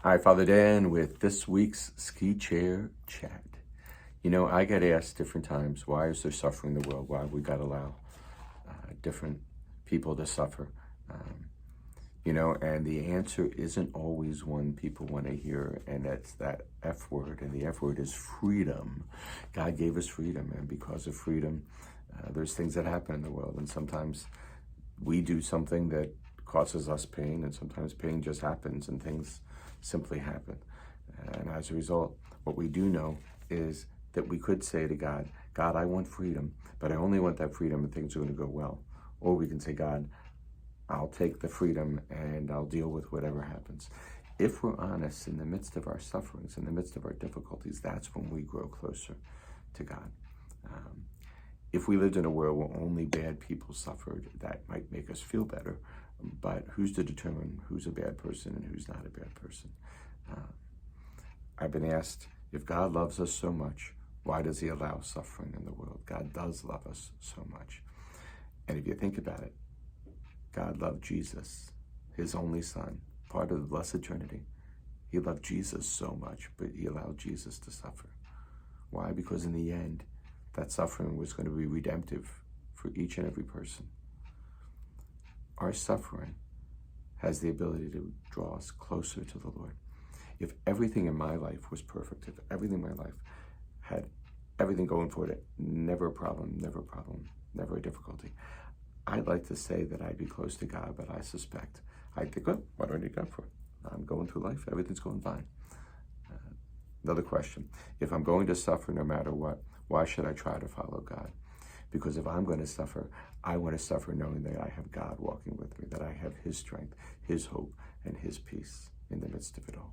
Hi, Father Dan with this week's Ski Chair Chat. You know, I get asked different times, why is there suffering in the world? Why we got to allow different people to suffer? Um, and the answer isn't always one people want to hear, and that's that F word, and the F word is freedom. God gave us freedom, and because of freedom, there's things that happen in the world, and sometimes we do something that causes us pain, and sometimes pain just happens and things simply happen. And as a result, what we do know is that we could say to God, God, I want freedom, but I only want that freedom if things are going to go well. Or we can say, God, I'll take the freedom and I'll deal with whatever happens. If we're honest, in the midst of our sufferings, in the midst of our difficulties, that's when we grow closer to God. Um, if we lived in a world where only bad people suffered, that might make us feel better. But who's to determine who's a bad person and who's not a bad person? Uh, I've been asked, if God loves us so much, why does he allow suffering in the world? God does love us so much. And if you think about it, God loved Jesus, his only son, part of the Blessed Trinity. He loved Jesus so much, but he allowed Jesus to suffer. Why? Because in the end, that suffering was going to be redemptive for each and every person. Our suffering has the ability to draw us closer to the Lord. If everything in my life was perfect, if everything in my life had everything going for it, never a problem, never a difficulty, I'd like to say that I'd be close to God, but I suspect I'd think, well, what do I need God for? I'm going through life, everything's going fine. Another question, if I'm going to suffer no matter what, why should I try to follow God? Because if I'm going to suffer, I want to suffer knowing that I have God walking with me, that I have his strength, his hope, and his peace in the midst of it all.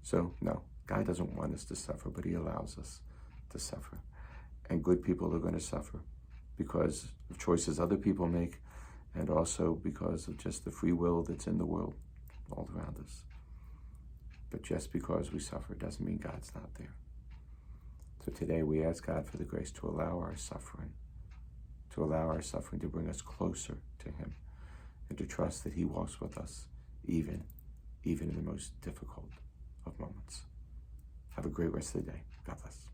So, no, God doesn't want us to suffer, but he allows us to suffer. And good people are going to suffer because of choices other people make, and also because of just the free will that's in the world all around us. But just because we suffer doesn't mean God's not there. So today we ask God for the grace to allow our suffering to bring us closer to him, and to trust that he walks with us even in the most difficult of moments. Have a great rest of the day. God bless.